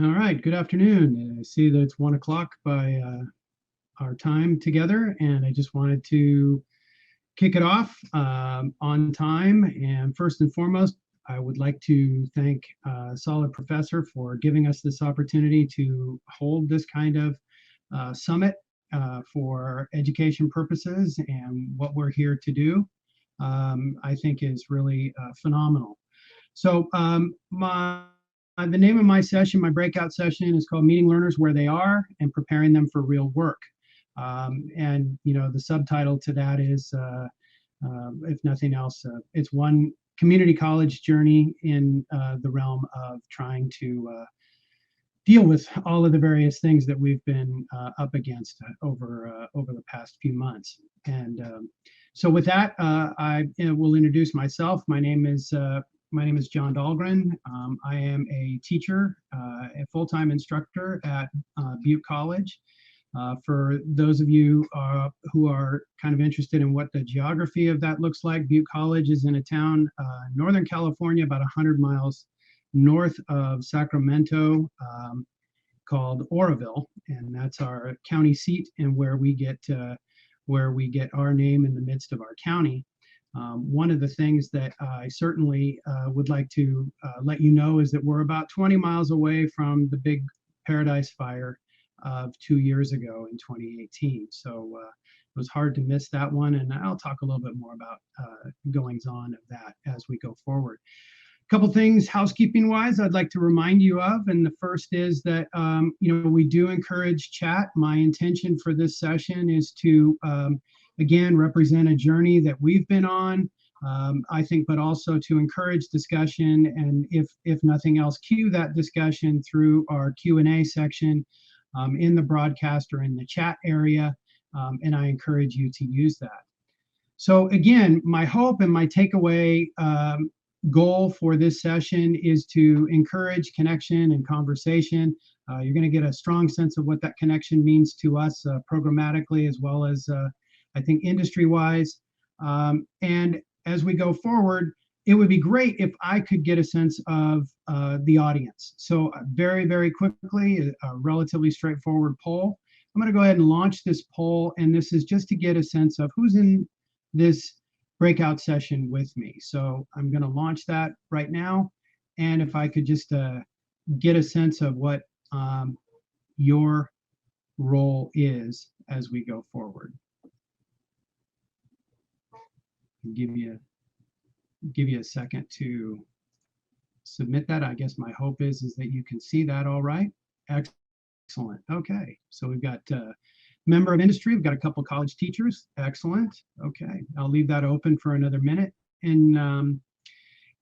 All right, good afternoon. I see that it's 1 o'clock by our time together, and I just wanted to kick it off on time. And first and foremost, I would like to thank Solid Professor for giving us this opportunity to hold this kind of summit for education purposes. And what we're here to do, I think, is really phenomenal. So the name of my session, my breakout session, is called Meeting Learners Where They Are and Preparing Them for Real Work. And the subtitle to that is, if nothing else, it's one community college journey in the realm of trying to deal with all of the various things that we've been up against over the past few months. And so with that, I will introduce myself. My name is John Dahlgren. I am a teacher, a full-time instructor at Butte College. For those of you who are kind of interested in what the geography of that looks like, Butte College is in a town, Northern California, about 100 miles north of Sacramento, called Oroville, and that's our county seat and where we get our name in the midst of our county. One of the things that I certainly would like to let you know is that we're about 20 miles away from the big Paradise Fire of 2 years ago in 2018. So it was hard to miss that one, and I'll talk a little bit more about goings on of that as we go forward. A couple things housekeeping wise I'd like to remind you of, and the first is that we do encourage chat. My intention for this session is to again represent a journey that we've been on, I think, but also to encourage discussion, and if nothing else, cue that discussion through our Q&A section in the broadcast or in the chat area, and I encourage you to use that. So again, my hope and my takeaway goal for this session is to encourage connection and conversation. You're going to get a strong sense of what that connection means to us programmatically, as well as I think industry-wise. And as we go forward, it would be great if I could get a sense of the audience. So very, very quickly, a relatively straightforward poll. I'm going to go ahead and launch this poll, and this is just to get a sense of who's in this breakout session with me. So I'm going to launch that right now. And if I could just get a sense of what your role is as we go forward. Give you a second to submit that. I guess my hope is that you can see that all right. Excellent. Okay, so we've got member of industry. We've got a couple college teachers. Excellent. Okay, I'll leave that open for another minute. And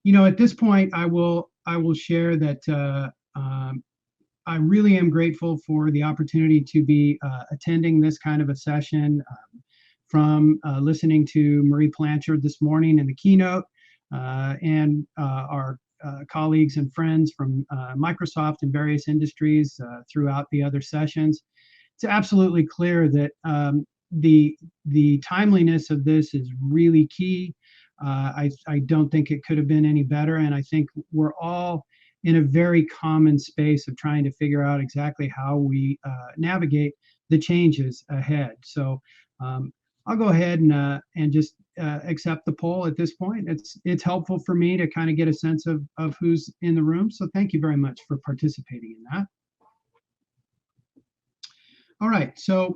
at this point, I will share that I really am grateful for the opportunity to be attending this kind of a session. From listening to Marie Blanchard this morning in the keynote, and our colleagues and friends from Microsoft and various industries throughout the other sessions, it's absolutely clear that the timeliness of this is really key. I don't think it could have been any better, and I think we're all in a very common space of trying to figure out exactly how we navigate the changes ahead. So I'll go ahead and just accept the poll at this point. It's helpful for me to kind of get a sense of who's in the room. So thank you very much for participating in that. All right. So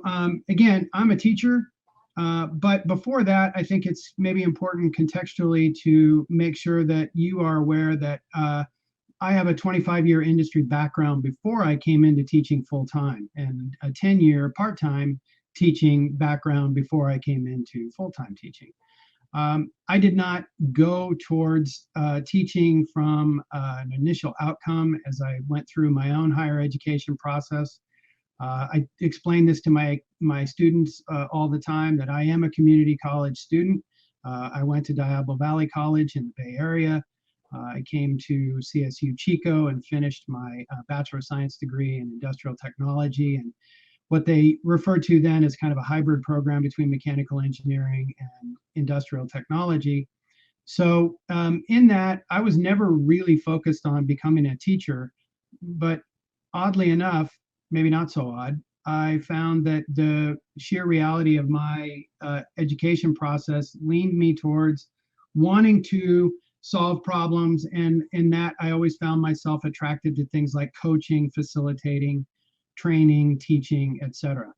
again, I'm a teacher, but before that, I think it's maybe important contextually to make sure that you are aware that I have a 25-year industry background before I came into teaching full-time, and a 10-year part-time teaching background before I came into full-time teaching. I did not go towards teaching from an initial outcome as I went through my own higher education process. I explain this to my students all the time, that I am a community college student. I went to Diablo Valley College in the Bay Area. I came to CSU Chico and finished my Bachelor of Science degree in industrial technology, and what they referred to then as kind of a hybrid program between mechanical engineering and industrial technology. So in that, I was never really focused on becoming a teacher, but oddly enough, maybe not so odd, I found that the sheer reality of my education process leaned me towards wanting to solve problems. And in that, I always found myself attracted to things like coaching, facilitating, training, teaching, etc.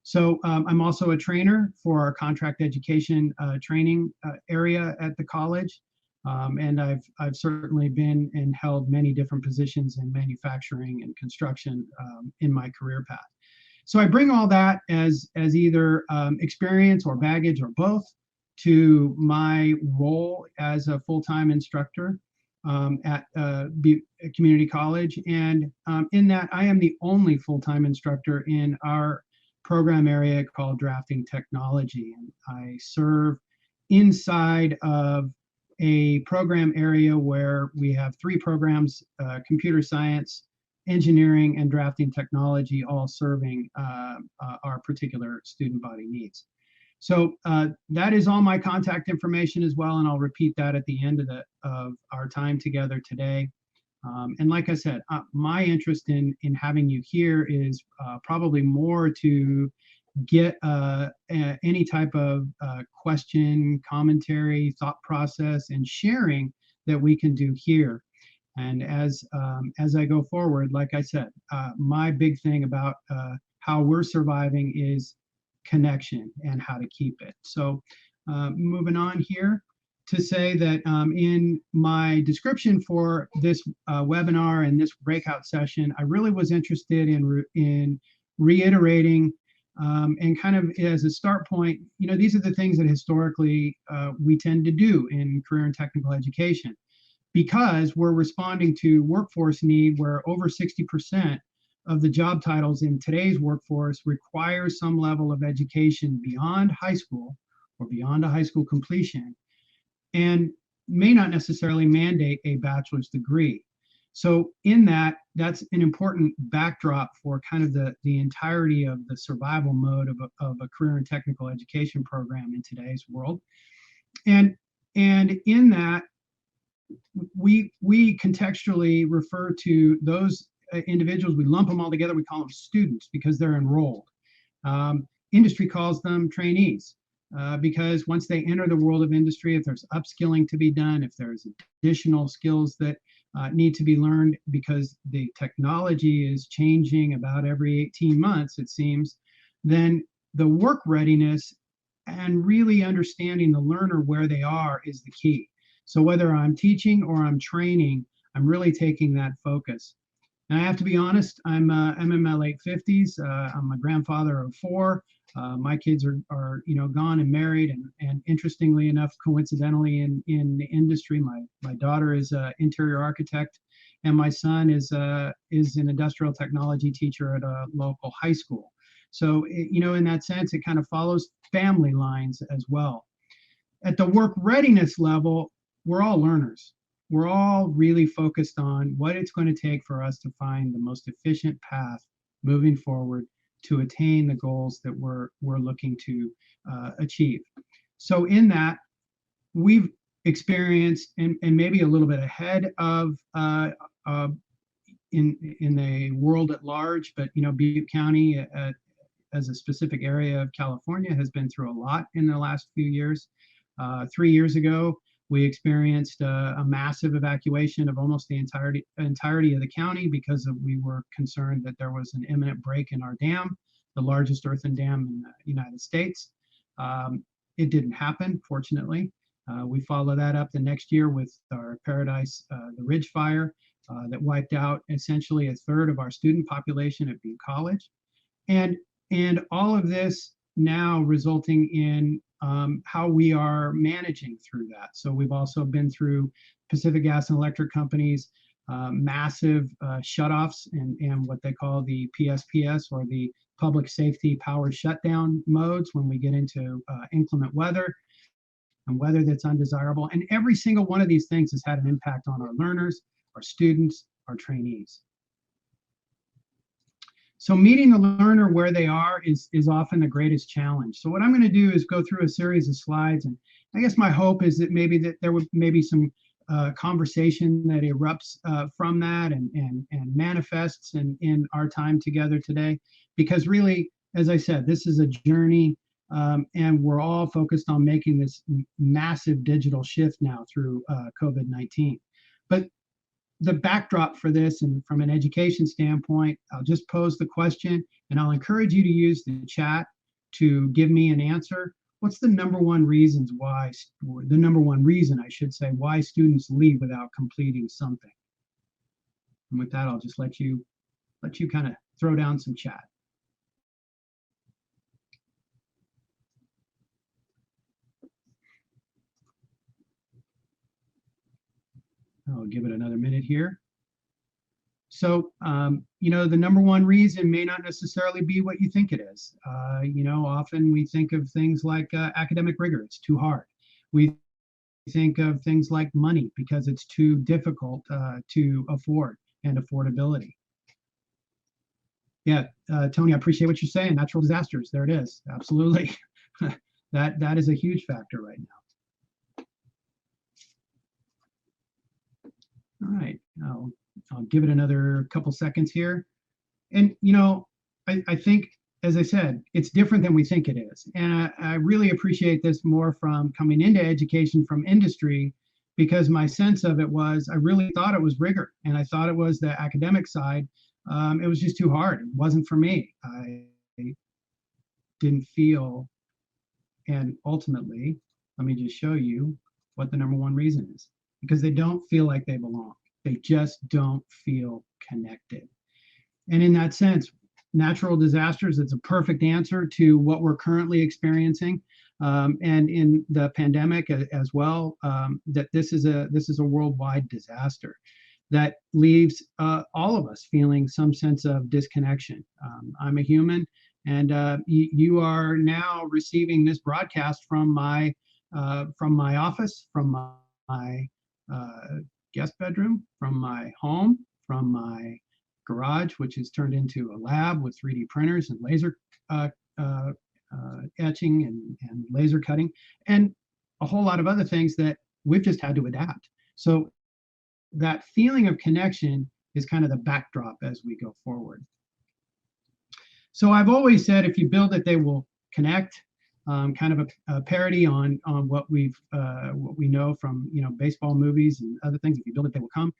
So I'm also a trainer for our contract education training area at the college. And I've certainly been and held many different positions in manufacturing and construction in my career path. So I bring all that as either experience or baggage or both to my role as a full-time instructor at community college. And in that, I am the only full-time instructor in our program area called drafting technology. And I serve inside of a program area where we have three programs, computer science, engineering, and drafting technology, all serving our particular student body needs. So that is all my contact information as well, and I'll repeat that at the end of our time together today. And like I said, my interest in having you here is probably more to get any type of question, commentary, thought process, and sharing that we can do here. And as I go forward, like I said, my big thing about how we're surviving is connection and how to keep it. So moving on here to say that in my description for this webinar and this breakout session, I really was interested in reiterating and kind of as a start point, these are the things that historically we tend to do in career and technical education, because we're responding to workforce need where over 60% of the job titles in today's workforce require some level of education beyond high school or beyond a high school completion, and may not necessarily mandate a bachelor's degree. So in that's an important backdrop for kind of the entirety of the survival mode of a career and technical education program in today's world. And in that, we contextually refer to those individuals, we lump them all together, we call them students because they're enrolled. Industry calls them trainees because once they enter the world of industry, if there's upskilling to be done, if there's additional skills that need to be learned because the technology is changing about every 18 months, it seems, then the work readiness and really understanding the learner where they are is the key. So whether I'm teaching or I'm training, I'm really taking that focus. And I have to be honest, I'm in my late 50s. I'm a grandfather of four. My kids are gone and married, and interestingly enough, coincidentally in the industry, my daughter is an interior architect, and my son is an industrial technology teacher at a local high school. So in that sense, it kind of follows family lines as well. At the work readiness level, we're all learners. We're all really focused on what it's going to take for us to find the most efficient path moving forward to attain the goals that we're looking to achieve. So in that, we've experienced, and maybe a little bit ahead of in the world at large, but Butte County as a specific area of California has been through a lot in the last few years. 3 years ago, we experienced a massive evacuation of almost the entirety of the county because we were concerned that there was an imminent break in our dam, the largest earthen dam in the United States. It didn't happen, fortunately. We followed that up the next year with our Paradise, the Ridge Fire, that wiped out essentially a third of our student population at Butte College. And all of this now resulting in how we are managing through that. So we've also been through Pacific Gas and Electric Company's massive shutoffs and what they call the PSPS, or the public safety power shutdown modes, when we get into inclement weather and weather that's undesirable. And every single one of these things has had an impact on our learners, our students, our trainees. So meeting the learner where they are is often the greatest challenge. So what I'm going to do is go through a series of slides, and I guess my hope is that maybe there would maybe some conversation that erupts from that and manifests in our time together today. Because really, as I said, this is a journey, and we're all focused on making this massive digital shift now through COVID-19. But the backdrop for this, and from an education standpoint, I'll just pose the question, and I'll encourage you to use the chat to give me an answer. What's the number one reasons why, or the number one reason I should say, why students leave without completing something? And with that, I'll just let you kind of throw down some chat. I'll give it another minute here. So, the number one reason may not necessarily be what you think it is. Often we think of things like academic rigor, it's too hard. We think of things like money because it's too difficult to afford, and affordability. Yeah, Tony, I appreciate what you're saying. Natural disasters, there it is. Absolutely. that is a huge factor right now. All right, I'll give it another couple seconds here. And, I think, as I said, it's different than we think it is. And I really appreciate this more from coming into education from industry, because my sense of it was, I really thought it was rigor, and I thought it was the academic side. It was just too hard. It wasn't for me. I didn't feel, and ultimately, let me just show you what the number one reason is. Because they don't feel like they belong. They just don't feel connected. And in that sense, natural disasters, it's a perfect answer to what we're currently experiencing, and in the pandemic as well. That this is a worldwide disaster that leaves all of us feeling some sense of disconnection. I'm a human, and you are now receiving this broadcast from my office, from my guest bedroom, from my home, from my garage, which is turned into a lab with 3D printers and laser etching and laser cutting, and a whole lot of other things that we've just had to adapt. So that feeling of connection is kind of the backdrop as we go forward. So I've always said, if you build it, they will connect. Kind of a parody on what we know from baseball movies and other things. If you build it, they will come.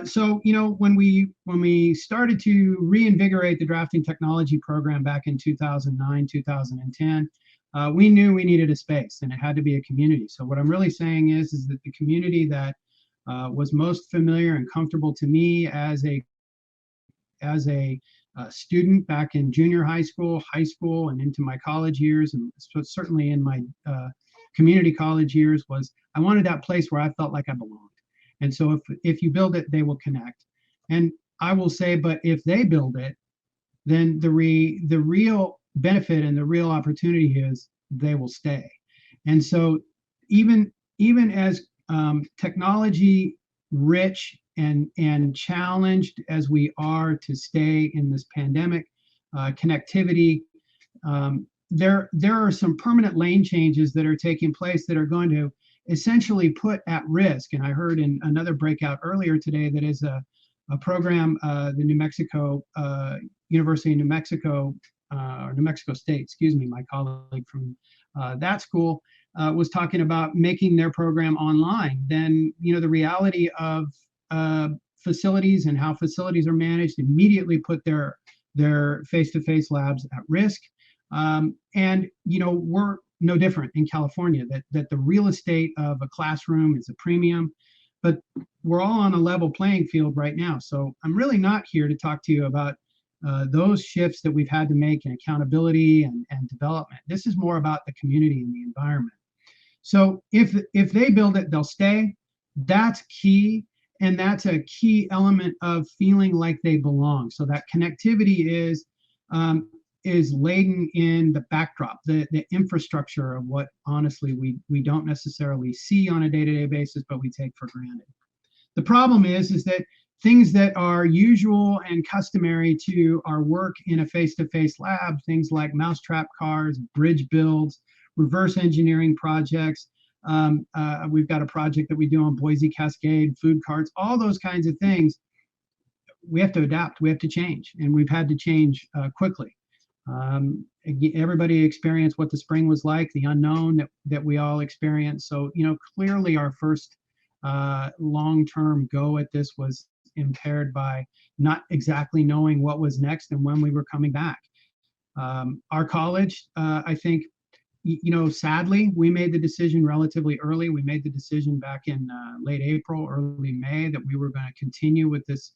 So when we started to reinvigorate the drafting technology program back in 2009, 2010, we knew we needed a space, and it had to be a community. So what I'm really saying is that the community that was most familiar and comfortable to me as a student back in junior high school, and into my college years, and certainly in my community college years, was I wanted that place where I felt like I belonged. And so if you build it, they will connect. And I will say, but if they build it, then the real benefit and the real opportunity is they will stay. And so even as technology rich and challenged as we are to stay in this pandemic, connectivity, there are some permanent lane changes that are taking place that are going to essentially put at risk. And I heard in another breakout earlier today that is a program, the New Mexico University of New Mexico, or New Mexico State, excuse me, my colleague from that school was talking about making their program online. Then the reality of facilities and how facilities are managed immediately put their face-to-face labs at risk. And we're no different in California, that the real estate of a classroom is a premium, but we're all on a level playing field right now. So I'm really not here to talk to you about those shifts that we've had to make in accountability and development. This is more about the community and the environment. So if they build it, they'll stay. That's key. And that's a key element of feeling like they belong. So that connectivity is laden in the backdrop, the infrastructure of what honestly we don't necessarily see on a day-to-day basis, but we take for granted. The problem is that things that are usual and customary to our work in a face-to-face lab, things like mousetrap cards, bridge builds, reverse engineering projects, We've got a project that we do on Boise Cascade, food carts, all those kinds of things. We have to adapt, we have to change, and we've had to change quickly. Everybody experienced what the spring was like, the unknown that we all experienced. So, clearly our first long-term go at this was impaired by not exactly knowing what was next and when we were coming back. Our college, I think, sadly, we made the decision relatively early. We made the decision back in late April, early May, that we were going to continue with this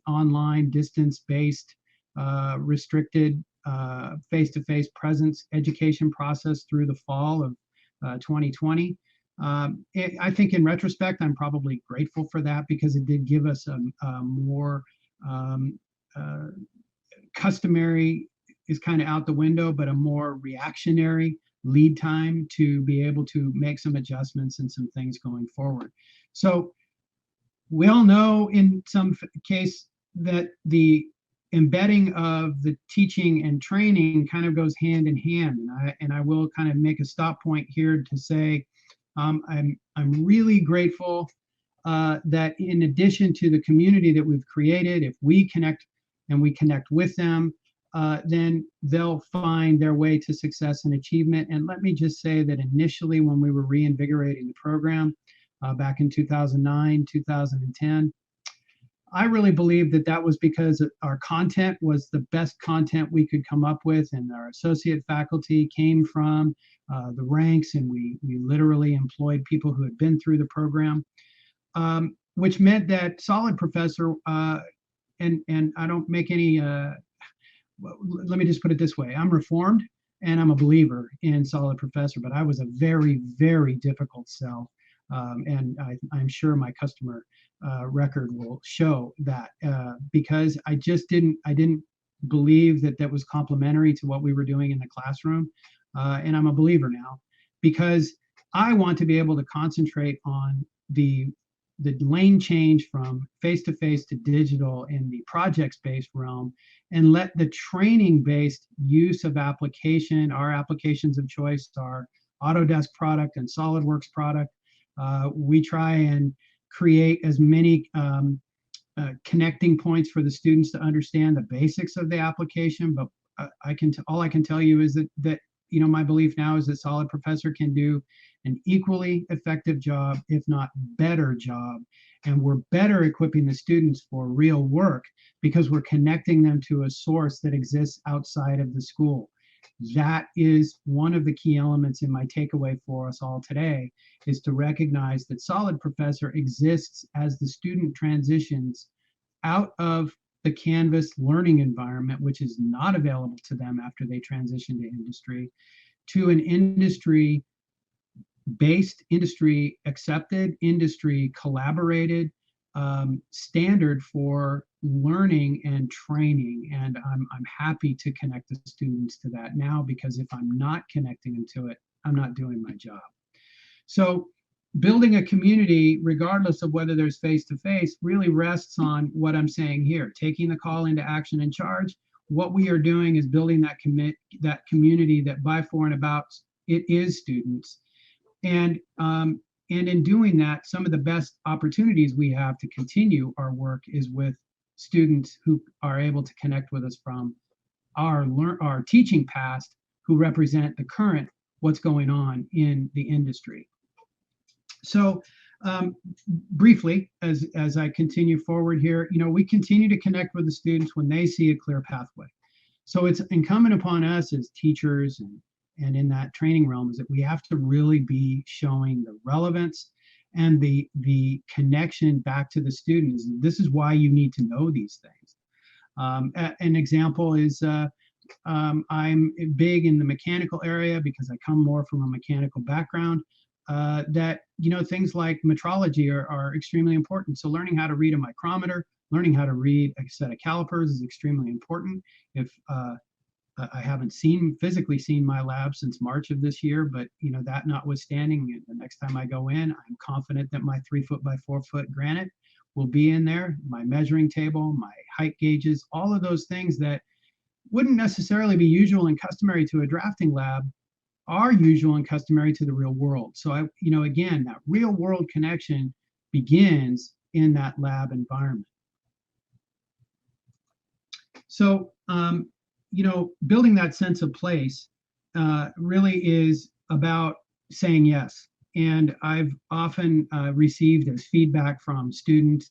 online, distance-based, restricted face-to-face presence education process through the fall of 2020. I think in retrospect, I'm probably grateful for that, because it did give us a more customary is kind of out the window, but a more reactionary lead time to be able to make some adjustments and some things going forward. So we all know in some case that the embedding of the teaching and training kind of goes hand in hand. And I will kind of make a stop point here to say I'm really grateful that in addition to the community that we've created, if we connect and we connect with them, then they'll find their way to success and achievement. And let me just say that initially, when we were reinvigorating the program back in 2009, 2010, I really believe that was because our content was the best content we could come up with, and our associate faculty came from the ranks, and we literally employed people who had been through the program, which meant that Solid Professor, and I don't make any, let me just put it this way, I'm Reformed and I'm a believer in Solid Professor, but I was a very, very difficult sell. And I'm sure my customer record will show that, because I didn't believe that was complementary to what we were doing in the classroom. And I'm a believer now, because I want to be able to concentrate on the lane change from face-to-face to digital in the projects-based realm, and let the training-based use of application, our applications of choice, our Autodesk product and SolidWorks product, we try and create as many connecting points for the students to understand the basics of the application. But all I can tell you is that my belief now is that Solid Professor can do an equally effective job, if not better job. And we're better equipping the students for real work because we're connecting them to a source that exists outside of the school. That is one of the key elements in my takeaway for us all today, is to recognize that Solid Professor exists as the student transitions out of the Canvas learning environment, which is not available to them after they transition to industry, to an industry based, industry accepted, industry collaborated standard for learning and training. And I'm happy to connect the students to that now, because if I'm not connecting them to it, I'm not doing my job. So building a community, regardless of whether there's face-to-face, really rests on what I'm saying here: taking the call into action and charge. What we are doing is building that community that by, for, and about it is students. And in doing that, some of the best opportunities we have to continue our work is with students who are able to connect with us from our teaching past, who represent the current, what's going on in the industry. So briefly, as I continue forward here, we continue to connect with the students when they see a clear pathway. So it's incumbent upon us as teachers and in that training realm is that we have to really be showing the relevance and the connection back to the students. This is why you need to know these things. An example is I'm big in the mechanical area because I come more from a mechanical background. That things like metrology are extremely important. So learning how to read a micrometer, learning how to read a set of calipers is extremely important. If I haven't physically seen my lab since March of this year, but that notwithstanding, the next time I go in, I'm confident that my 3 foot by 4 foot granite will be in there, my measuring table, my height gauges, all of those things that wouldn't necessarily be usual and customary to a drafting lab, are usual and customary to the real world. So again, that real world connection begins in that lab environment. So, building that sense of place really is about saying yes. And I've often received as feedback from students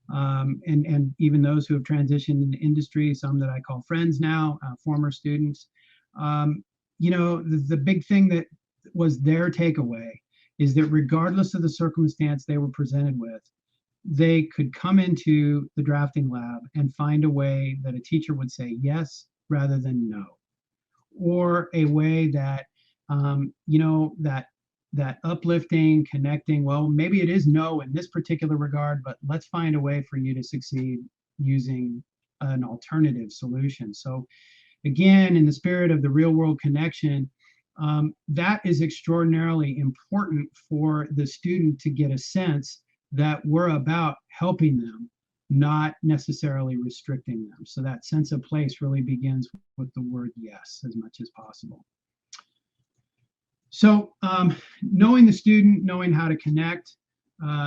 and even those who have transitioned into industry, some that I call friends now, former students. The big thing that was their takeaway is that regardless of the circumstance they were presented with, they could come into the drafting lab and find a way that a teacher would say yes rather than no, or a way that that uplifting, connecting, well, maybe it is no in this particular regard, but let's find a way for you to succeed using an alternative solution. So again, in the spirit of the real world connection, that is extraordinarily important for the student to get a sense that we're about helping them, not necessarily restricting them. So that sense of place really begins with the word yes as much as possible. So knowing the student, knowing how to connect.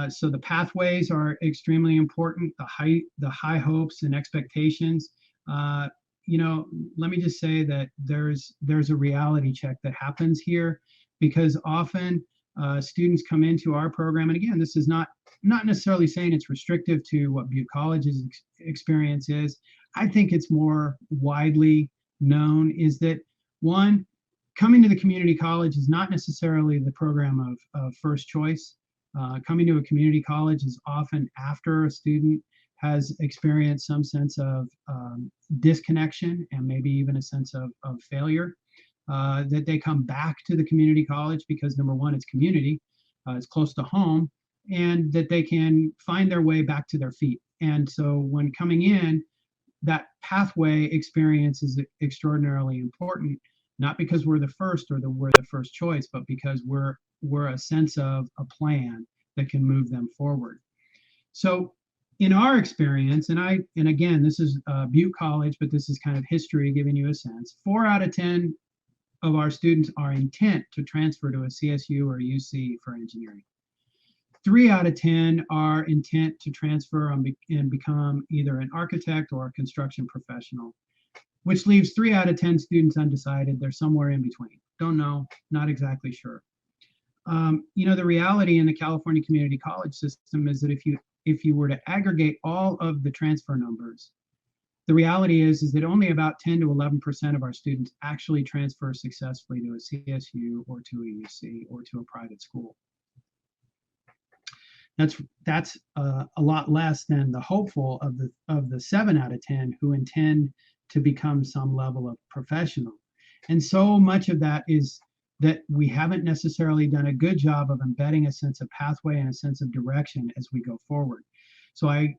So the pathways are extremely important, the high hopes and expectations. Let me just say that there's a reality check that happens here, because often students come into our program, and again, this is not necessarily saying it's restrictive to what Butte College's experience is. I think it's more widely known is that, one, coming to the community college is not necessarily the program of first choice. Coming to a community college is often after a student has experienced some sense of disconnection and maybe even a sense of failure, that they come back to the community college because, number one, it's community, it's close to home, and that they can find their way back to their feet. And so when coming in, that pathway experience is extraordinarily important, not because we're the first or we're the first choice, but because we're a sense of a plan that can move them forward. So in our experience, and again, this is Butte College, but this is kind of history giving you a sense, 4 out of 10 of our students are intent to transfer to a CSU or a UC for engineering. 3 out of 10 are intent to transfer and become either an architect or a construction professional, which leaves 3 out of 10 students undecided. They're somewhere in between. Don't know, not exactly sure. The reality in the California community college system is that if you were to aggregate all of the transfer numbers, the reality is that only about 10 to 11% of our students actually transfer successfully to a CSU or to a UC or to a private school. That's a lot less than the hopeful of the 7 out of 10 who intend to become some level of professional. And so much of that is that we haven't necessarily done a good job of embedding a sense of pathway and a sense of direction as we go forward. So I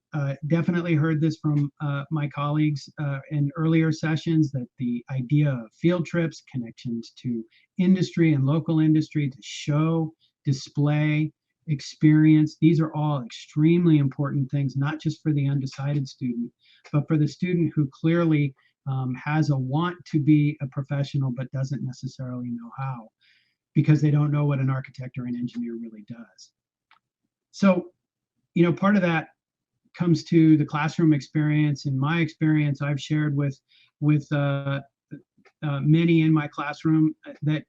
definitely heard this from my colleagues in earlier sessions, that the idea of field trips, connections to industry and local industry to show, display, experience, these are all extremely important things, not just for the undecided student, but for the student who clearly has a want to be a professional but doesn't necessarily know how, because they don't know what an architect or an engineer really does. So, part of that comes to the classroom experience. In my experience, I've shared with many in my classroom that,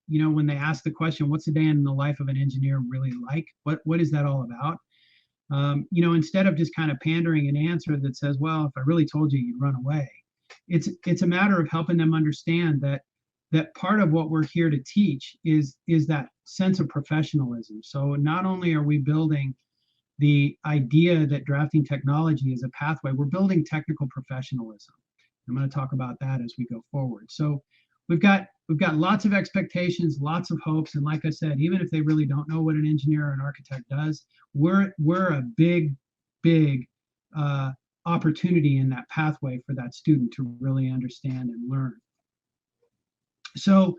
when they ask the question, what's a day in the life of an engineer really like? What is that all about? Instead of just kind of pandering an answer that says, well, if I really told you, you'd run away. It's a matter of helping them understand that part of what we're here to teach is that sense of professionalism. So not only are we building the idea that drafting technology is a pathway, we're building technical professionalism. I'm going to talk about that as we go forward. So we've got lots of expectations, lots of hopes, and like I said, even if they really don't know what an engineer or an architect does, we're a big opportunity in that pathway for that student to really understand and learn. So,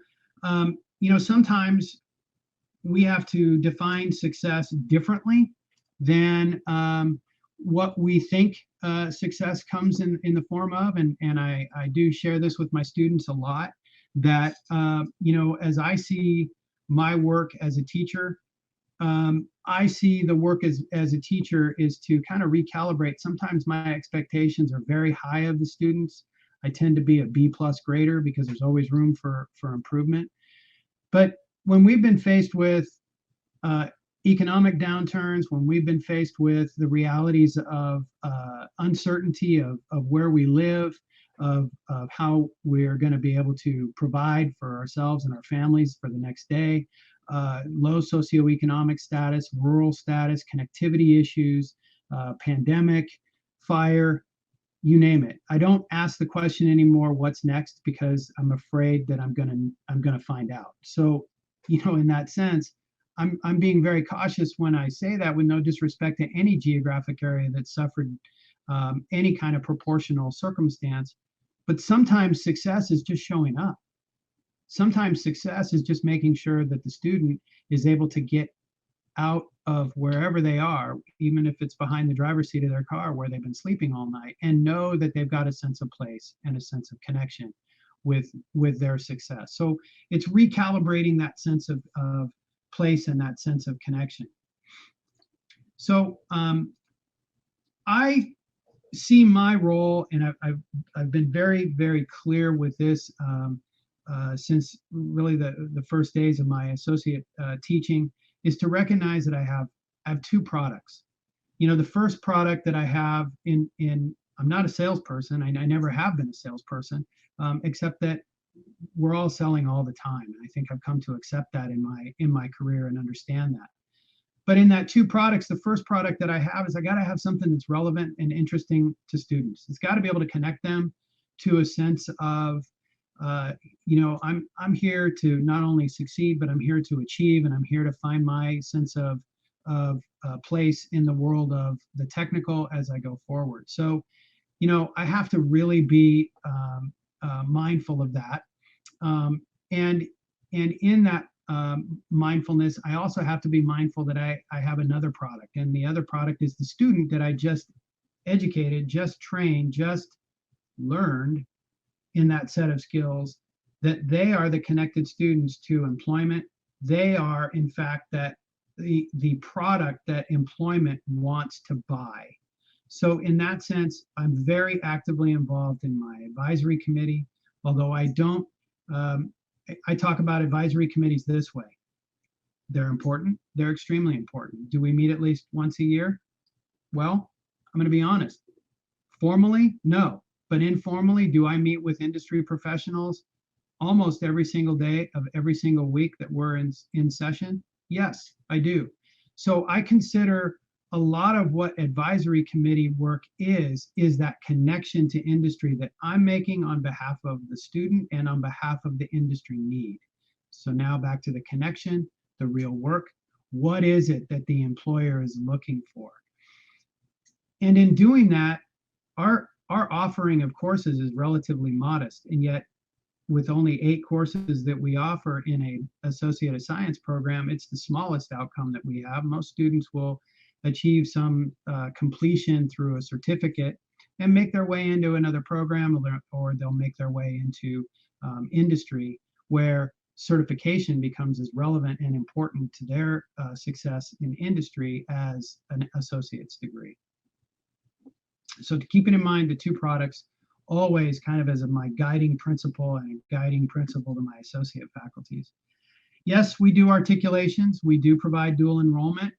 sometimes we have to define success differently than what we think success comes in the form of. And I do share this with my students a lot. that, as I see my work as a teacher, I see the work as a teacher is to kind of recalibrate. Sometimes my expectations are very high of the students. I tend to be a B plus grader because there's always room for improvement. But when we've been faced with uh, economic downturns, when we've been faced with the realities of uncertainty of where we live, of how we're going to be able to provide for ourselves and our families for the next day, low socioeconomic status, rural status, connectivity issues, pandemic, fire, you name it. I don't ask the question anymore, what's next, because I'm afraid that I'm gonna find out. So, in that sense, I'm being very cautious when I say that, with no disrespect to any geographic area that suffered any kind of proportional circumstance. But sometimes success is just showing up. Sometimes success is just making sure that the student is able to get out of wherever they are, even if it's behind the driver's seat of their car where they've been sleeping all night, and know that they've got a sense of place and a sense of connection with their success. So it's recalibrating that sense of place and that sense of connection. So I see my role, and I've been very, very clear with this since really the first days of my associate teaching, is to recognize that I have two products. The first product that I have in I'm not a salesperson. I never have been a salesperson, except that we're all selling all the time, and I think I've come to accept that in my career and understand that. But in that two products, the first product that I have is I got to have something that's relevant and interesting to students. It's got to be able to connect them to a sense of I'm here to not only succeed, but I'm here to achieve, and I'm here to find my sense of place in the world of the technical as I go forward. So, I have to really be mindful of that, and in that mindfulness, I also have to be mindful that I have another product, and the other product is the student that I just educated, just trained, just learned in that set of skills, that they are the connected students to employment. They are, in fact, that the product that employment wants to buy. So in that sense, I'm very actively involved in my advisory committee, although I don't, I talk about advisory committees this way. They're important. They're extremely important. Do we meet at least once a year? Well, I'm going to be honest. Formally, no. But informally, do I meet with industry professionals almost every single day of every single week that we're in session? Yes, I do. So I consider a lot of what advisory committee work is that connection to industry that I'm making on behalf of the student and on behalf of the industry need. So now back to the connection, the real work. What is it that the employer is looking for? And in doing that, our offering of courses is relatively modest, and yet with only 8 courses that we offer in a associate of science program, it's the smallest outcome that we have. Most students will achieve some completion through a certificate and make their way into another program, or they'll make their way into industry, where certification becomes as relevant and important to their success in industry as an associate's degree. So to keep it in mind, the two products always kind of as my guiding principle and a guiding principle to my associate faculties. Yes, we do articulations. We do provide dual enrollment.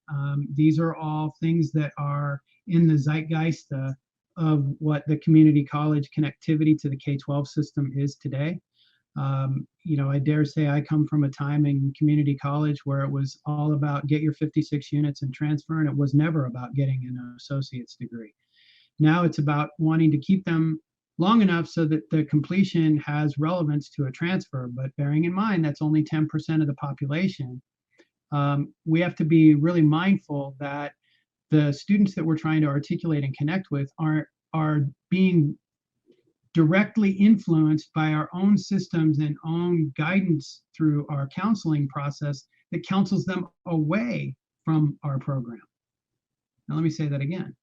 These are all things that are in the zeitgeist of what the community college connectivity to the K-12 system is today. I dare say I come from a time in community college where it was all about get your 56 units and transfer, and it was never about getting an associate's degree. Now it's about wanting to keep them long enough so that the completion has relevance to a transfer, but bearing in mind that's only 10% of the population. We have to be really mindful that the students that we're trying to articulate and connect with are being directly influenced by our own systems and own guidance through our counseling process that counsels them away from our program. Now let me say that again.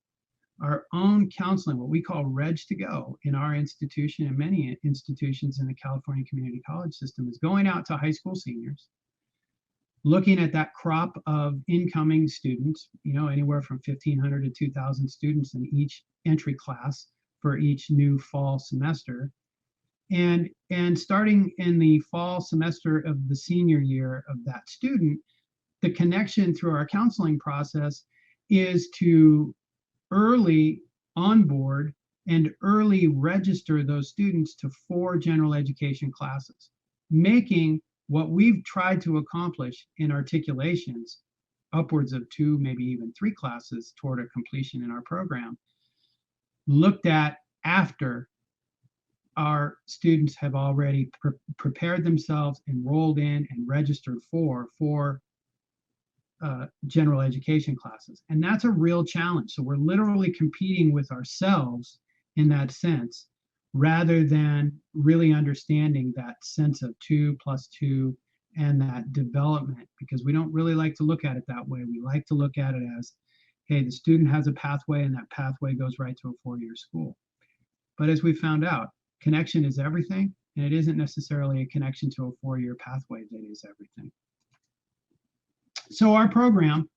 our own counseling, what we call Reg to Go in our institution and many institutions in the California community college system, is going out to high school seniors, looking at that crop of incoming students, anywhere from 1,500 to 2,000 students in each entry class for each new fall semester. And starting in the fall semester of the senior year of that student, the connection through our counseling process is to early onboard and early register those students to 4 general education classes, making what we've tried to accomplish in articulations upwards of 2, maybe even 3 classes toward a completion in our program, looked at after our students have already prepared themselves, enrolled in, and registered for 4 general education classes. And that's a real challenge. So we're literally competing with ourselves in that sense, rather than really understanding that sense of 2 plus 2 and that development, because we don't really like to look at it that way. We like to look at it as, hey, the student has a pathway and that pathway goes right to a 4-year school. But as we found out, connection is everything, and it isn't necessarily a connection to a 4-year pathway that is everything. So our program,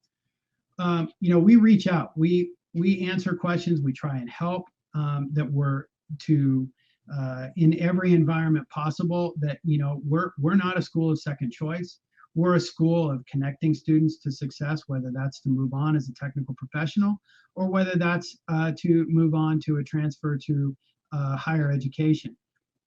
we reach out, we answer questions, we try and help, that we're to in every environment possible. That we're not a school of second choice. We're a school of connecting students to success, whether that's to move on as a technical professional or whether that's to move on to a transfer to higher education.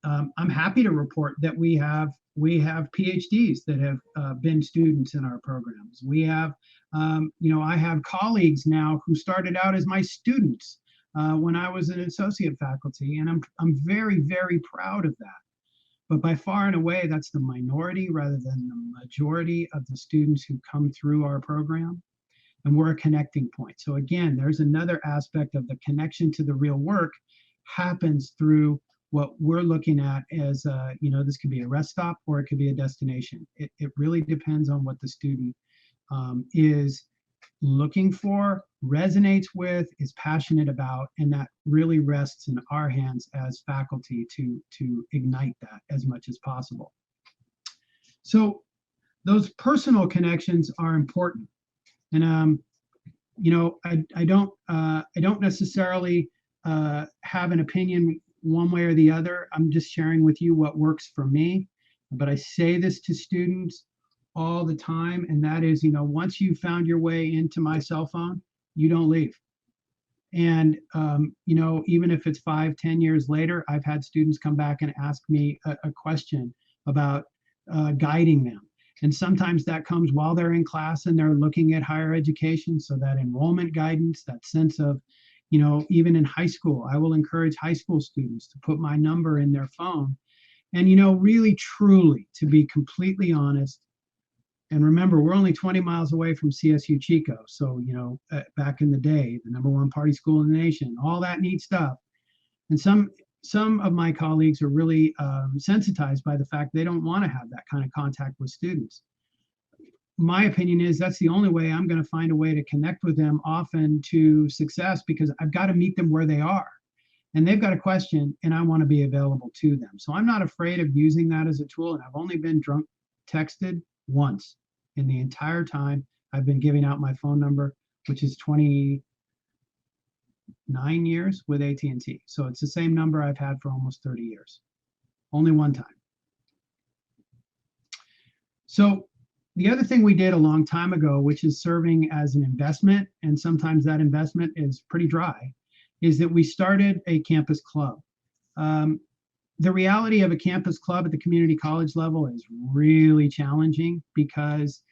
I'm happy to report that we have PhDs that have been students in our programs. We have, I have colleagues now who started out as my students when I was an associate faculty, and I'm very, very proud of that. But by far and away, that's the minority rather than the majority of the students who come through our program. And we're a connecting point. So again, there's another aspect of the connection to the real work happens through what we're looking at as, this could be a rest stop or it could be a destination. It really depends on what the student is looking for, resonates with, is passionate about, and that really rests in our hands as faculty to ignite that as much as possible. So those personal connections are important. And I don't necessarily have an opinion one way or the other. I'm just sharing with you what works for me. But I say this to students all the time, and that is, once you found your way into my cell phone, you don't leave. And even if it's 5-10 years later, I've had students come back and ask me a question about guiding them. And sometimes that comes while they're in class and they're looking at higher education. So that enrollment guidance, that sense of, even in high school, I will encourage high school students to put my number in their phone. And, really, truly, to be completely honest, and remember, we're only 20 miles away from CSU Chico. So, back in the day, the #1 party school in the nation, all that neat stuff. And some of my colleagues are really sensitized by the fact they don't want to have that kind of contact with students. My opinion is that's the only way I'm going to find a way to connect with them often to success, because I've got to meet them where they are. And they've got a question and I want to be available to them. So I'm not afraid of using that as a tool. And I've only been texted once in the entire time I've been giving out my phone number, which is 29 years with AT&T. So it's the same number I've had for almost 30 years. Only one time. So the other thing we did a long time ago, which is serving as an investment, and sometimes that investment is pretty dry, is that we started a campus club. The reality of a campus club at the community college level is really challenging, because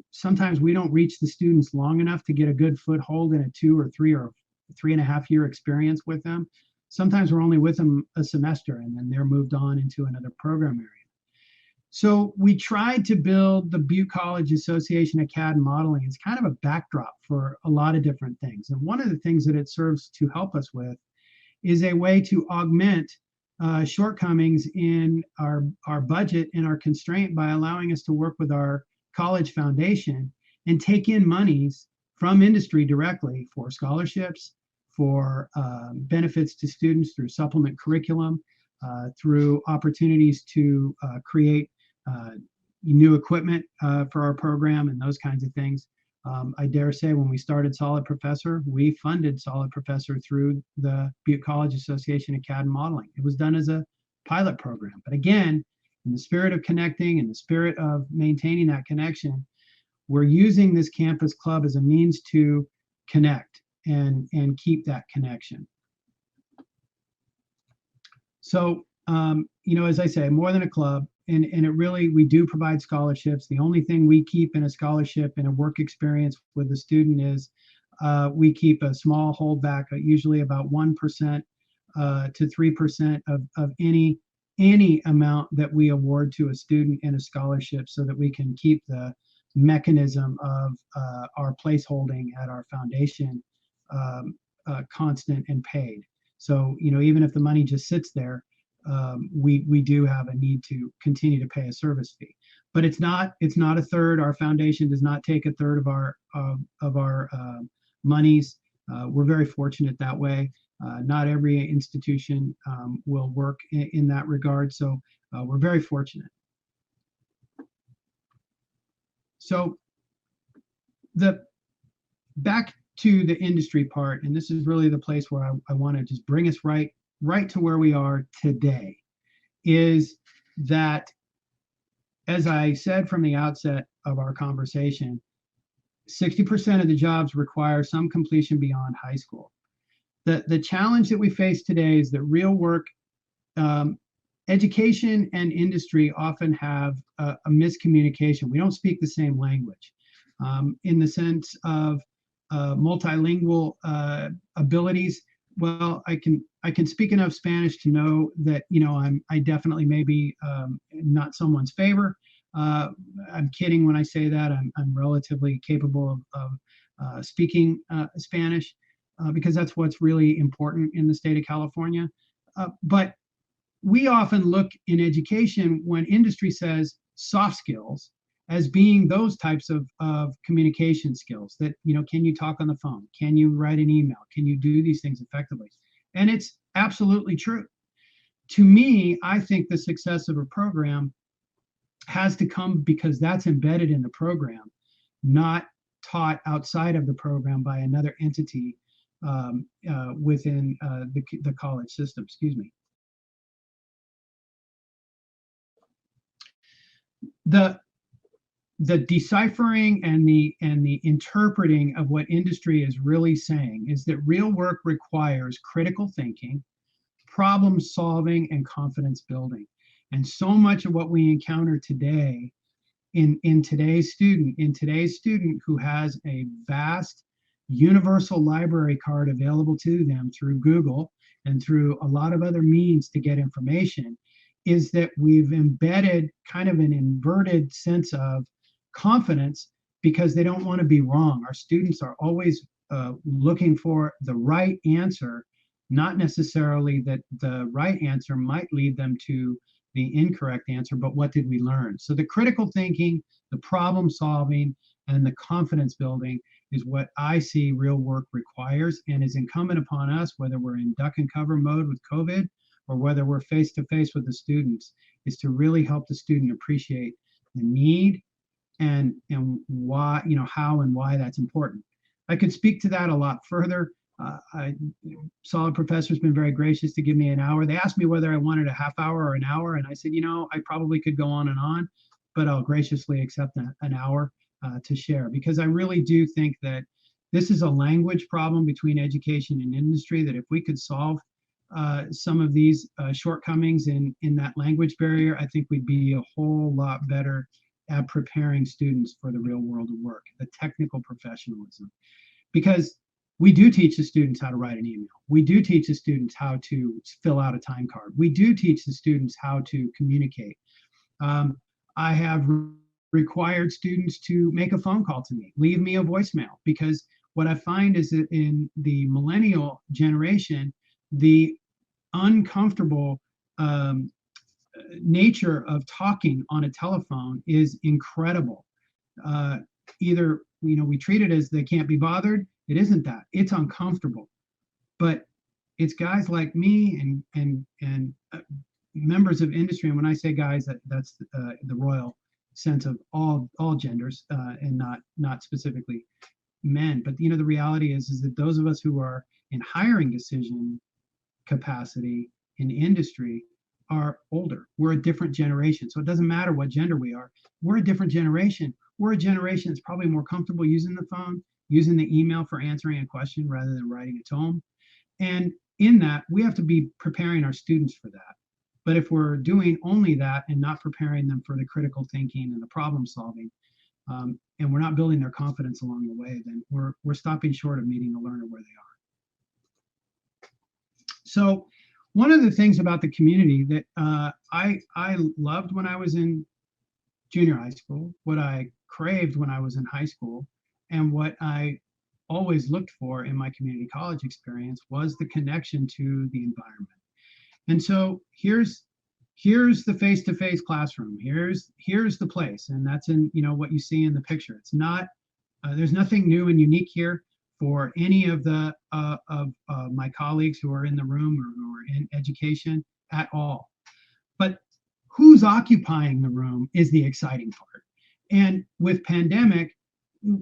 sometimes we don't reach the students long enough to get a good foothold in a 2 or 3 or 3.5 year experience with them. Sometimes we're only with them a semester and then they're moved on into another program area. So we tried to build the Butte College Association Acad modeling as kind of a backdrop for a lot of different things. And one of the things that it serves to help us with is a way to augment shortcomings in our budget and our constraint by allowing us to work with our college foundation and take in monies from industry directly for scholarships, for benefits to students through supplement curriculum, through opportunities to create new equipment for our program and those kinds of things. I dare say when we started Solid Professor, we funded Solid Professor through the Butte College Association of CAD and Modeling. It was done as a pilot program. But again, in the spirit of connecting, in the spirit of maintaining that connection, we're using this campus club as a means to connect and keep that connection. So, as I say, more than a club, and it really, we do provide scholarships. The only thing we keep in a scholarship in a work experience with the student is we keep a small holdback, usually about 1% to 3% of any amount that we award to a student in a scholarship, so that we can keep the mechanism of our placeholding at our foundation constant and paid. So, even if the money just sits there, we do have a need to continue to pay a service fee. But it's not a third. Our foundation does not take a third of our monies. We're very fortunate that way. Not every institution will work in that regard, so we're very fortunate. So back to the industry part, and this is really the place where I want to just bring us right to where we are today, is that, as I said from the outset of our conversation, 60% of the jobs require some completion beyond high school. The challenge that we face today is that real work, education and industry often have a miscommunication. We don't speak the same language in the sense of multilingual abilities. Well, I can speak enough Spanish to know that I definitely may be not someone's favor. I'm kidding when I say that. I'm relatively capable of speaking Spanish because that's what's really important in the state of California. But we often look in education, when industry says soft skills, as being those types of communication skills that, can you talk on the phone? Can you write an email? Can you do these things effectively? And it's absolutely true. To me, I think the success of a program has to come because that's embedded in the program, not taught outside of the program by another entity within the college system. Excuse me. The deciphering and the interpreting of what industry is really saying is that real work requires critical thinking, problem solving, and confidence building. And so much of what we encounter today in today's student who has a vast universal library card available to them through Google and through a lot of other means to get information, is that we've embedded kind of an inverted sense of confidence because they don't want to be wrong. Our students are always looking for the right answer, not necessarily that the right answer might lead them to the incorrect answer, but what did we learn? So the critical thinking, the problem solving, and the confidence building is what I see real work requires, and is incumbent upon us, whether we're in duck and cover mode with COVID or whether we're face to face with the students, is to really help the student appreciate the need and why, how and why that's important. I could speak to that a lot further. Solid Professor has been very gracious to give me an hour. They asked me whether I wanted a half hour or an hour, and I said, I probably could go on and on, but I'll graciously accept an hour to share, because I really do think that this is a language problem between education and industry, that if we could solve some of these shortcomings in that language barrier, I think we'd be a whole lot better at preparing students for the real world of work, the technical professionalism. Because we do teach the students how to write an email. We do teach the students how to fill out a time card. We do teach the students how to communicate. I have required students to make a phone call to me, leave me a voicemail, because what I find is that in the millennial generation, the uncomfortable nature of talking on a telephone is incredible. Either we treat it as they can't be bothered. It isn't that. It's uncomfortable. But it's guys like me and members of industry. And when I say guys, that's the royal sense of all genders, and not specifically men. But the reality is that those of us who are in hiring decision capacity in industry are older. We're a different generation. So it doesn't matter what gender we are. We're a different generation. We're a generation that's probably more comfortable using the phone, using the email for answering a question rather than writing a tome. And in that, we have to be preparing our students for that. But if we're doing only that and not preparing them for the critical thinking and the problem solving, and we're not building their confidence along the way, then we're stopping short of meeting the learner where they are. So one of the things about the community that I loved when I was in junior high school, what I craved when I was in high school, and what I always looked for in my community college experience was the connection to the environment. And so here's the face-to-face classroom. Here's the place, and that's in what you see in the picture. It's not there's nothing new and unique here for any of the my colleagues who are in the room or who are in education at all. But who's occupying the room is the exciting part. And with pandemic,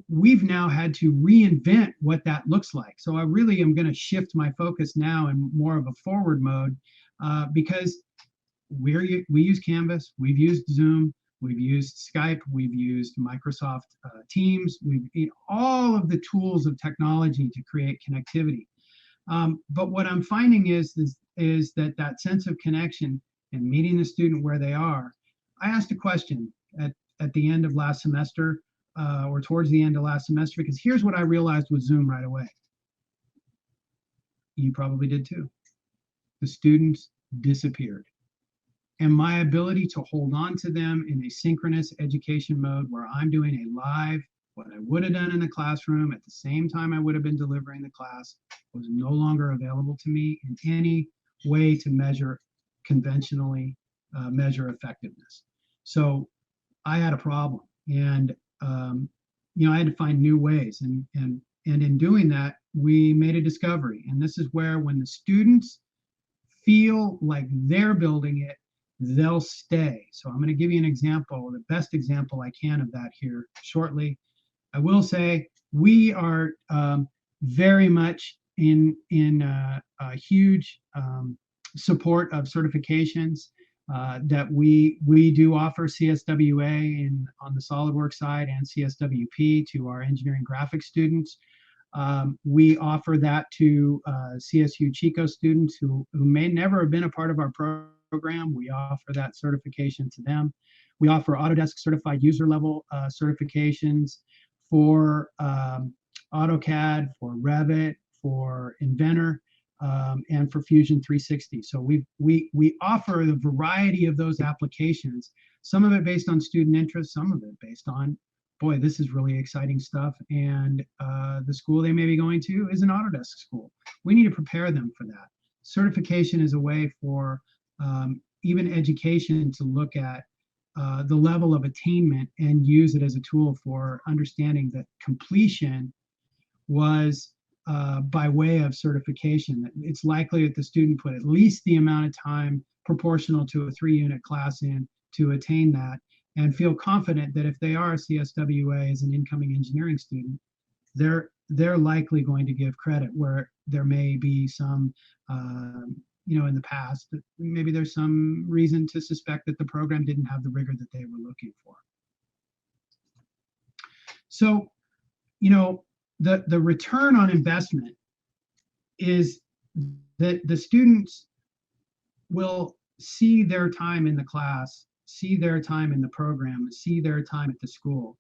we've now had to reinvent what that looks like. So I really am going to shift my focus now in more of a forward mode, because we use Canvas, we've used Zoom, we've used Skype, we've used Microsoft Teams, we've all of the tools of technology to create connectivity. But what I'm finding is that sense of connection and meeting the student where they are. I asked a question at the end of last semester, or towards the end of last semester, because here's what I realized with Zoom right away. You probably did too. The students disappeared. And my ability to hold on to them in a synchronous education mode where I'm doing a live, what I would have done in the classroom at the same time I would have been delivering the class, was no longer available to me in any way to measure conventionally measure effectiveness. So I had a problem, and I had to find new ways, and in doing that, we made a discovery. And this is where, when the students feel like they're building it, they'll stay. So I'm going to give you an example, the best example I can of that here shortly. I will say we are very much in a huge support of certifications that we do offer CSWA on the SolidWorks side, and CSWP to our engineering graphics students. We offer that to CSU Chico students who may never have been a part of our program. We offer that certification to them. We offer Autodesk certified user level certifications for AutoCAD, for Revit, for Inventor, and for Fusion 360. So we offer the variety of those applications, some of it based on student interest, some of it based on, boy, this is really exciting stuff, and the school they may be going to is an Autodesk school. We need to prepare them for that. Certification is a way for even education to look at the level of attainment and use it as a tool for understanding that completion was by way of certification. It's likely that the student put at least the amount of time proportional to a 3-unit class in to attain that, and feel confident that if they are a CSWA as an incoming engineering student, they're likely going to give credit where there may be some, in the past, maybe there's some reason to suspect that the program didn't have the rigor that they were looking for. So, the return on investment is that the students will see their time in the class, see their time in the program, see their time at the school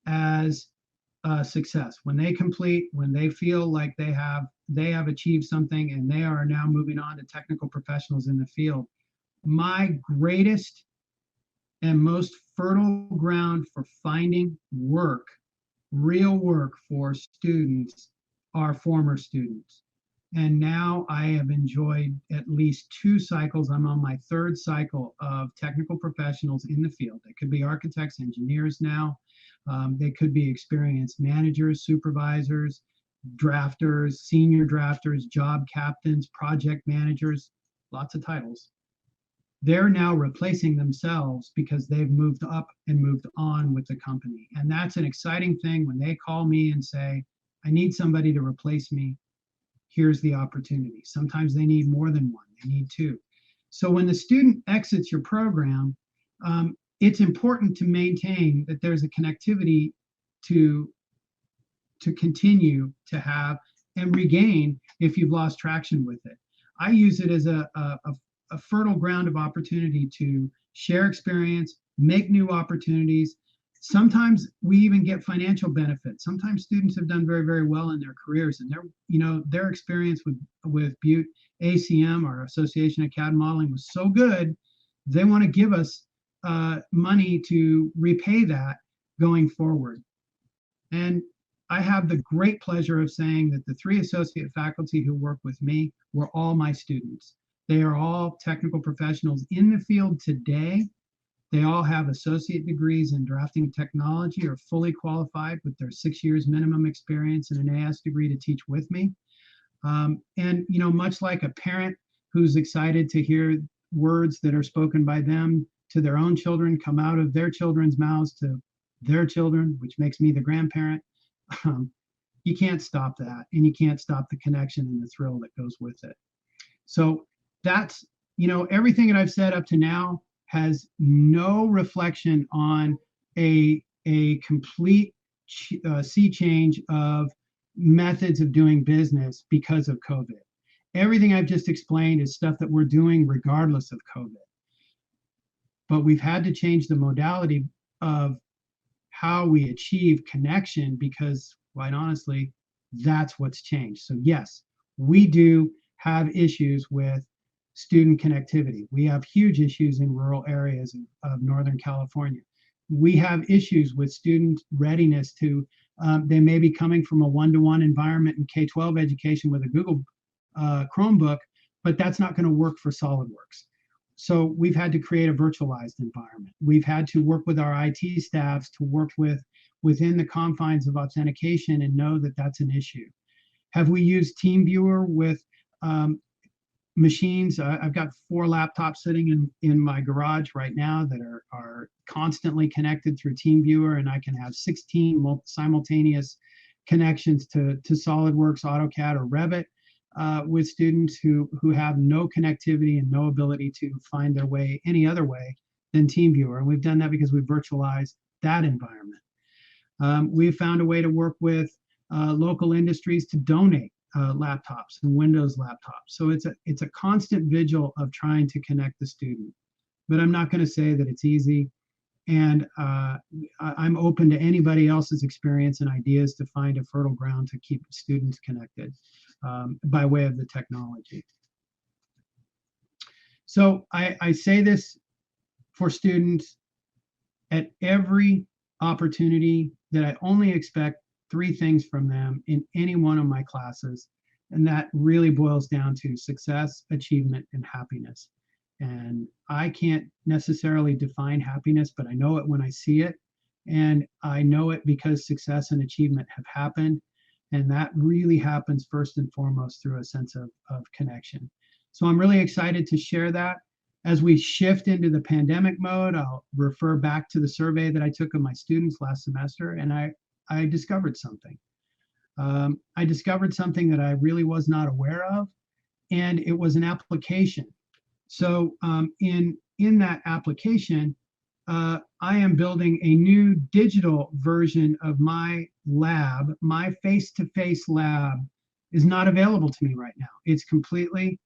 as a success. When they complete, when they feel like they have achieved something and they are now moving on to technical professionals in the field, my greatest and most fertile ground for finding work, real work for students, are former students. And now I have enjoyed at least 2 cycles. I'm on my 3rd cycle of technical professionals in the field. They could be architects, engineers now. They could be experienced managers, supervisors, drafters, senior drafters, job captains, project managers, lots of titles. They're now replacing themselves because they've moved up and moved on with the company. And that's an exciting thing when they call me and say, I need somebody to replace me. Here's the opportunity. Sometimes they need more than one, they need two. So when the student exits your program, it's important to maintain that there's a connectivity to continue to have and regain if you've lost traction with it. I use it as a fertile ground of opportunity to share experience, make new opportunities. Sometimes we even get financial benefits. Sometimes students have done very, very well in their careers, and their experience with Butte ACM, our Association of CAD Modeling, was so good, they want to give us money to repay that going forward. And I have the great pleasure of saying that the 3 associate faculty who work with me were all my students. They are all technical professionals in the field today. They all have associate degrees in drafting technology, are fully qualified with their 6 years minimum experience and an AS degree to teach with me. And much like a parent who's excited to hear words that are spoken by them to their own children come out of their children's mouths to their children, which makes me the grandparent, you can't stop that, and you can't stop the connection and the thrill that goes with it. So that's, everything that I've said up to now has no reflection on a complete sea change of methods of doing business because of COVID. Everything I've just explained is stuff that we're doing regardless of COVID. But we've had to change the modality of how we achieve connection because, quite honestly, that's what's changed. So yes, we do have issues with student connectivity. We have huge issues in rural areas of Northern California. We have issues with student readiness to, they may be coming from a one-to-one environment in K-12 education with a Google Chromebook, but that's not going to work for SolidWorks. So we've had to create a virtualized environment. We've had to work with our IT staffs to work within the confines of authentication and know that that's an issue. Have we used TeamViewer with machines? I've got 4 laptops sitting in my garage right now that are constantly connected through TeamViewer, and I can have 16 simultaneous connections to SolidWorks, AutoCAD, or Revit. With students who have no connectivity and no ability to find their way any other way than TeamViewer. And we've done that because we've virtualized that environment. We've found a way to work with local industries to donate laptops and Windows laptops. So it's a constant vigil of trying to connect the student. But I'm not going to say that it's easy. And I'm open to anybody else's experience and ideas to find a fertile ground to keep students connected by way of the technology. So I say this for students at every opportunity that I only expect 3 things from them in any one of my classes. And that really boils down to success, achievement, and happiness. And I can't necessarily define happiness, but I know it when I see it. And I know it because success and achievement have happened. And that really happens first and foremost through a sense of connection. So I'm really excited to share that. As we shift into the pandemic mode, I'll refer back to the survey that I took of my students last semester, and I discovered something. I discovered something that I really was not aware of, and it was an application. So in that application, I am building a new digital version of my lab. My face-to-face lab is not available to me right now. It's completely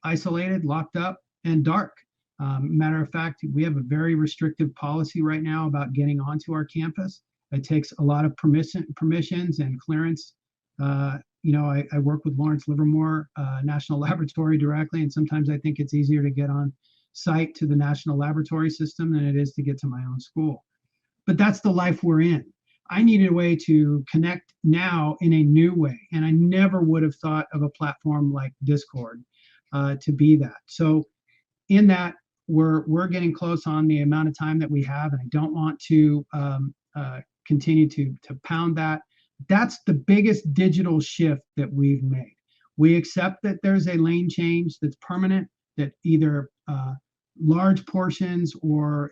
isolated, locked up, and dark. Matter of fact, we have a very restrictive policy right now about getting onto our campus. It takes a lot of permissions and clearance. I work with Lawrence Livermore National Laboratory directly, and sometimes I think it's easier to get on site to the National Laboratory System than it is to get to my own school. But that's the life we're in. I needed a way to connect now in a new way, and I never would have thought of a platform like Discord to be that. So in that, we're getting close on the amount of time that we have, and I don't want to continue to pound that. That's the biggest digital shift that we've made. We accept that there's a lane change that's permanent, that either large portions or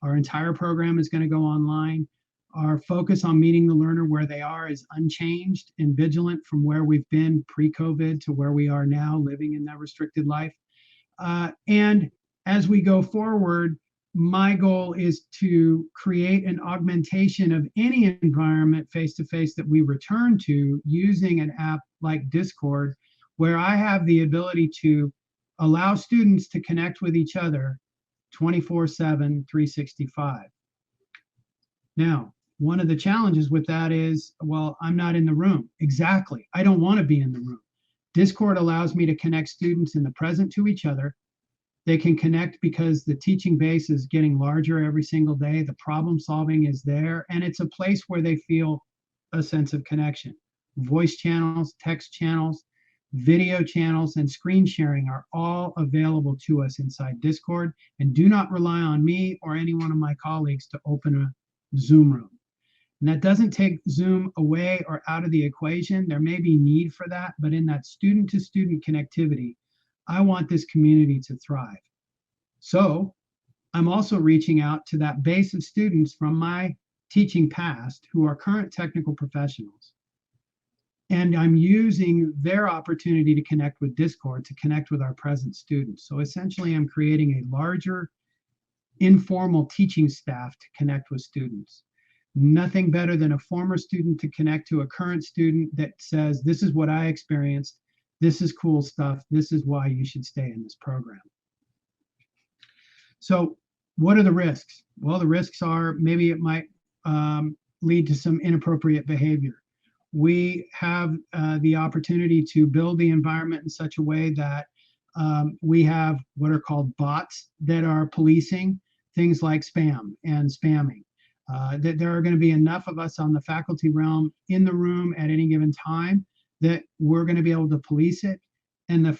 our entire program is going to go online. Our focus on meeting the learner where they are is unchanged and vigilant from where we've been pre-COVID to where we are now living in that restricted life. And as we go forward, my goal is to create an augmentation of any environment face to face that we return to using an app like Discord, where I have the ability to allow students to connect with each other 24/7, 365. Now, one of the challenges with that is, well, I'm not in the room. Exactly. I don't want to be in the room. Discord allows me to connect students in the present to each other. They can connect because the teaching base is getting larger every single day. The problem solving is there, and it's a place where they feel a sense of connection. Voice channels, text channels, video channels, and screen sharing are all available to us inside Discord. And do not rely on me or any one of my colleagues to open a Zoom room. And that doesn't take Zoom away or out of the equation. There may be need for that, but in that student to student connectivity, I want this community to thrive. So I'm also reaching out to that base of students from my teaching past who are current technical professionals. And I'm using their opportunity to connect with Discord to connect with our present students. So essentially, I'm creating a larger informal teaching staff to connect with students. Nothing better than a former student to connect to a current student that says, this is what I experienced. This is cool stuff. This is why you should stay in this program. So what are the risks? Well, the risks are maybe it might lead to some inappropriate behavior. We have the opportunity to build the environment in such a way that we have what are called bots that are policing things like spam and spamming. That there are going to be enough of us on the faculty realm in the room at any given time that we're going to be able to police it. And the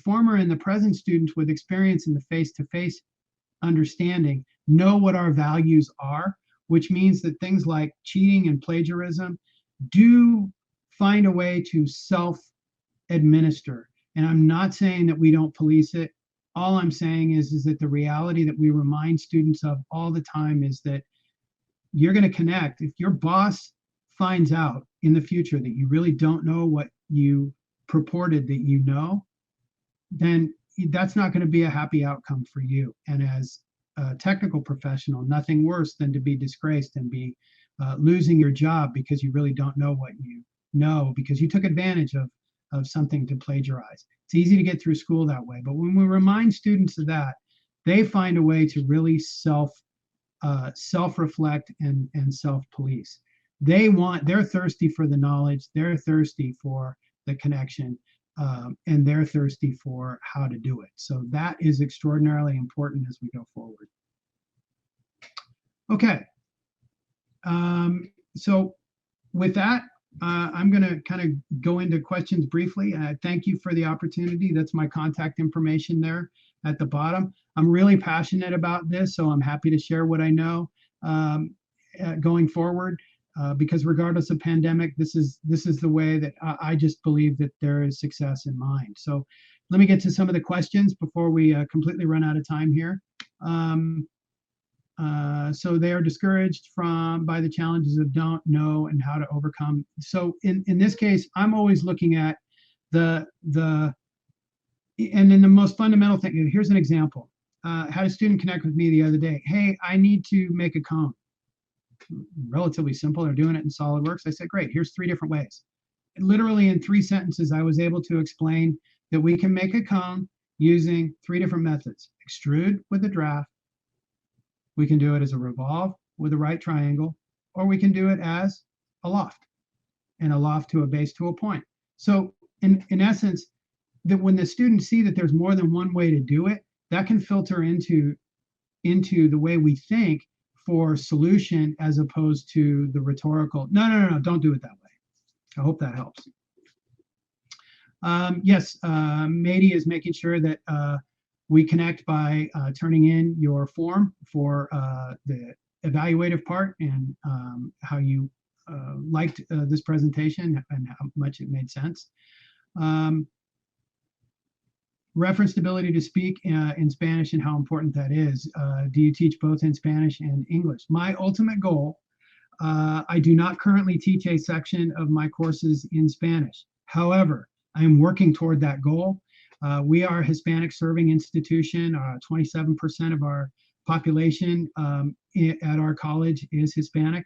former and the present students with experience in the face-to-face understanding know what our values are, which means that things like cheating and plagiarism do find a way to self-administer. And I'm not saying that we don't police it. All I'm saying is that the reality that we remind students of all the time is that you're going to connect. If your boss finds out in the future that you really don't know what you purported that you know, then that's not going to be a happy outcome for you. And as a technical professional, nothing worse than to be disgraced and be losing your job because you really don't know what you know because you took advantage of something to plagiarize. It's easy to get through school that way. But when we remind students of that, they find a way to really self-reflect and self-police. They're thirsty for the knowledge, they're thirsty for the connection, and they're thirsty for how to do it. So that is extraordinarily important as we go forward. Okay. So with that, I'm going to kind of go into questions briefly. Thank you for the opportunity. That's my contact information there at the bottom. I'm really passionate about this, so I'm happy to share what I know going forward. Because regardless of pandemic, this is the way that I just believe that there is success in mind. So let me get to some of the questions before we completely run out of time here. So they are discouraged by the challenges of don't know and how to overcome. So in this case, I'm always looking at and then the most fundamental thing. Here's an example. Had a student connect with me the other day. Hey, I need to make a cone. Relatively simple. They're doing it in SolidWorks. I said, great, here's 3 different ways. And literally in 3 sentences, I was able to explain that we can make a cone using 3 different methods. Extrude with a draft. We can do it as a revolve with a right triangle, or we can do it as a loft, and a loft to a base to a point. So in essence, that when the students see that there's more than one way to do it, that can filter into the way we think for solution as opposed to the rhetorical, no, don't do it that way. I hope that helps. Yes, Mady is making sure that we connect by turning in your form for the evaluative part and how you liked this presentation and how much it made sense. Referenced ability to speak in Spanish and how important that is. Do you teach both in Spanish and English? My ultimate goal, I do not currently teach a section of my courses in Spanish. However, I am working toward that goal. We are a Hispanic serving institution. 27% of our population at our college is Hispanic,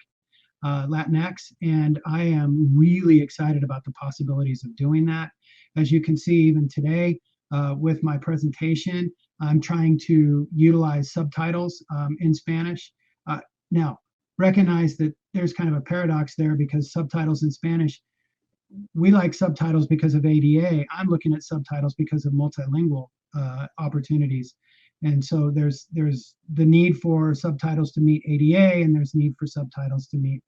Latinx, and I am really excited about the possibilities of doing that. As you can see, even today, with my presentation, I'm trying to utilize subtitles in Spanish. Now, recognize that there's kind of a paradox there because subtitles in Spanish, we like subtitles because of ADA. I'm looking at subtitles because of multilingual opportunities. And so there's the need for subtitles to meet ADA, and there's need for subtitles to meet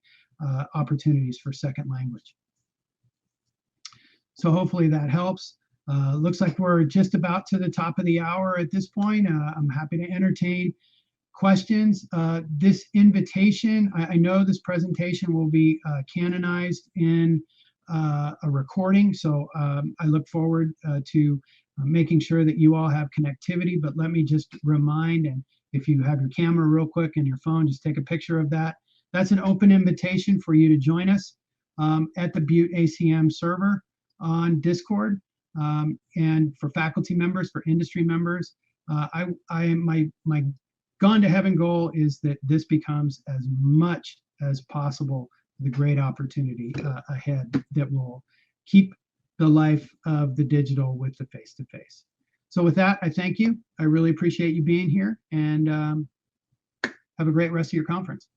opportunities for second language. So hopefully that helps. Looks like we're just about to the top of the hour at this point. I'm happy to entertain questions. This invitation, I know this presentation will be canonized in a recording, so I look forward to making sure that you all have connectivity, but let me just remind, and if you have your camera real quick and your phone, just take a picture of that. That's an open invitation for you to join us at the Butte ACM server on Discord. And for faculty members, for industry members, my gone to heaven goal is that this becomes as much as possible the great opportunity ahead that will keep the life of the digital with the face-to-face. So with that, I thank you. I really appreciate you being here, and have a great rest of your conference.